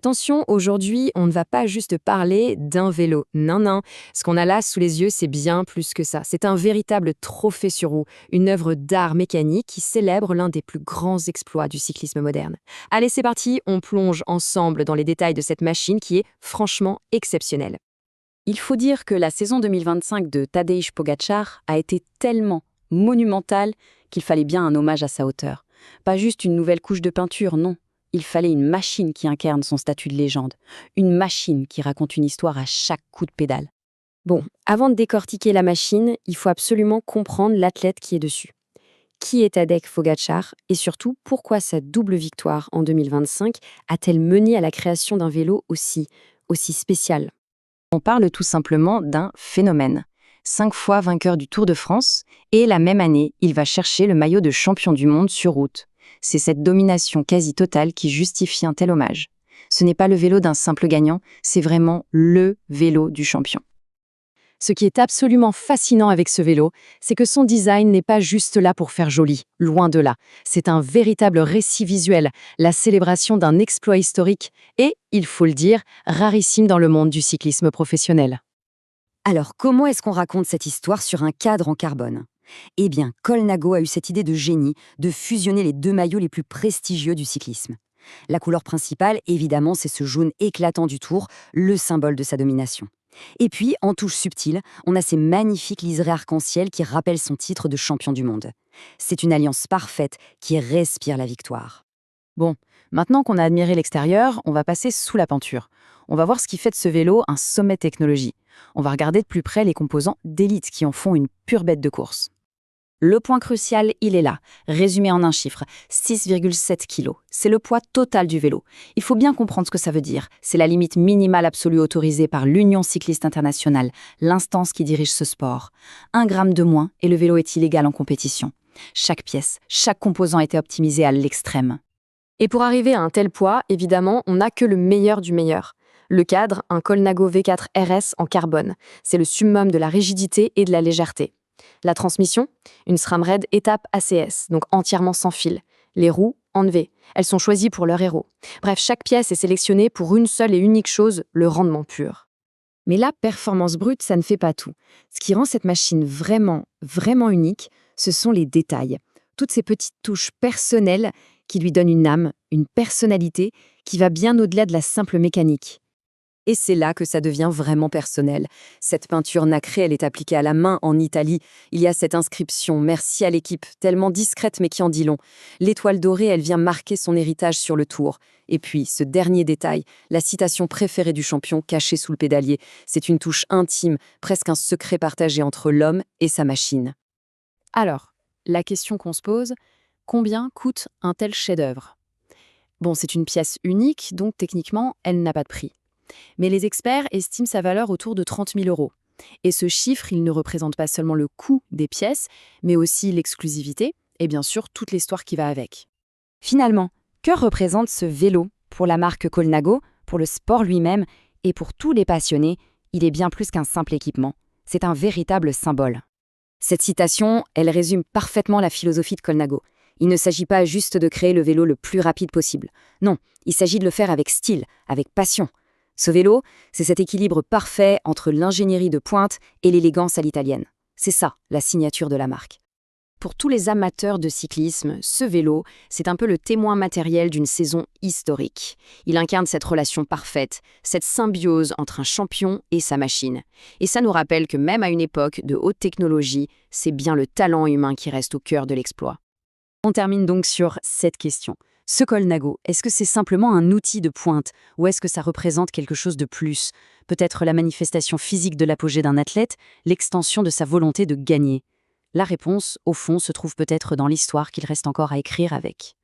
Attention, aujourd'hui, on ne va pas juste parler d'un vélo. Non, non. Ce qu'on a là sous les yeux, c'est bien plus que ça. C'est un véritable trophée sur roue, une œuvre d'art mécanique qui célèbre l'un des plus grands exploits du cyclisme moderne. Allez, c'est parti, on plonge ensemble dans les détails de cette machine qui est franchement exceptionnelle. Il faut dire que la saison 2025 de Tadej Pogačar a été tellement monumentale qu'il fallait bien un hommage à sa hauteur. Pas juste une nouvelle couche de peinture, non. Il fallait une machine qui incarne son statut de légende. Une machine qui raconte une histoire à chaque coup de pédale. Bon, avant de décortiquer la machine, il faut absolument comprendre l'athlète qui est dessus. Qui est Tadej Pogačar et surtout pourquoi sa double victoire en 2025 a-t-elle mené à la création d'un vélo aussi spécial? On parle tout simplement d'un phénomène. 5 fois vainqueur du Tour de France, et la même année, il va chercher le maillot de champion du monde sur route. C'est cette domination quasi totale qui justifie un tel hommage. Ce n'est pas le vélo d'un simple gagnant, c'est vraiment le vélo du champion. Ce qui est absolument fascinant avec ce vélo, c'est que son design n'est pas juste là pour faire joli, loin de là. C'est un véritable récit visuel, la célébration d'un exploit historique et, il faut le dire, rarissime dans le monde du cyclisme professionnel. Alors, comment est-ce qu'on raconte cette histoire sur un cadre en carbone? Eh bien, Colnago a eu cette idée de génie de fusionner les deux maillots les plus prestigieux du cyclisme. La couleur principale, évidemment, c'est ce jaune éclatant du Tour, le symbole de sa domination. Et puis, en touche subtile, on a ces magnifiques liserés arc-en-ciel qui rappellent son titre de champion du monde. C'est une alliance parfaite qui respire la victoire. Bon, maintenant qu'on a admiré l'extérieur, on va passer sous la peinture. On va voir ce qui fait de ce vélo un sommet de technologie. On va regarder de plus près les composants d'élite qui en font une pure bête de course. Le point crucial, il est là, résumé en un chiffre, 6,7 kg. C'est le poids total du vélo. Il faut bien comprendre ce que ça veut dire. C'est la limite minimale absolue autorisée par l'Union cycliste internationale, l'instance qui dirige ce sport. 1 gramme de moins et le vélo est illégal en compétition. Chaque pièce, chaque composant était optimisé à l'extrême. Et pour arriver à un tel poids, évidemment, on n'a que le meilleur du meilleur. Le cadre, un Colnago V4 RS en carbone. C'est le summum de la rigidité et de la légèreté. La transmission, une SRAM Red étape ACS, donc entièrement sans fil. Les roues, en V. Elles sont choisies pour leur héros. Bref, chaque pièce est sélectionnée pour une seule et unique chose, le rendement pur. Mais la performance brute, ça ne fait pas tout. Ce qui rend cette machine vraiment, vraiment unique, ce sont les détails. Toutes ces petites touches personnelles qui lui donnent une âme, une personnalité qui va bien au-delà de la simple mécanique. Et c'est là que ça devient vraiment personnel. Cette peinture nacrée, elle est appliquée à la main en Italie. Il y a cette inscription « Merci à l'équipe », tellement discrète mais qui en dit long. L'étoile dorée, elle vient marquer son héritage sur le Tour. Et puis, ce dernier détail, la citation préférée du champion cachée sous le pédalier. C'est une touche intime, presque un secret partagé entre l'homme et sa machine. Alors, la question qu'on se pose, combien coûte un tel chef-d'œuvre? Bon, c'est une pièce unique, donc techniquement, elle n'a pas de prix. Mais les experts estiment sa valeur autour de 30 000 €. Et ce chiffre, il ne représente pas seulement le coût des pièces, mais aussi l'exclusivité et bien sûr toute l'histoire qui va avec. Finalement, que représente ce vélo pour la marque Colnago, pour le sport lui-même et pour tous les passionnés? Il est bien plus qu'un simple équipement. C'est un véritable symbole. Cette citation, elle résume parfaitement la philosophie de Colnago. Il ne s'agit pas juste de créer le vélo le plus rapide possible. Non, il s'agit de le faire avec style, avec passion. Ce vélo, c'est cet équilibre parfait entre l'ingénierie de pointe et l'élégance à l'italienne. C'est ça, la signature de la marque. Pour tous les amateurs de cyclisme, ce vélo, c'est un peu le témoin matériel d'une saison historique. Il incarne cette relation parfaite, cette symbiose entre un champion et sa machine. Et ça nous rappelle que même à une époque de haute technologie, c'est bien le talent humain qui reste au cœur de l'exploit. On termine donc sur cette question. Ce Colnago, est-ce que c'est simplement un outil de pointe ou est-ce que ça représente quelque chose de plus? Peut-être la manifestation physique de l'apogée d'un athlète, l'extension de sa volonté de gagner. La réponse, au fond, se trouve peut-être dans l'histoire qu'il reste encore à écrire avec.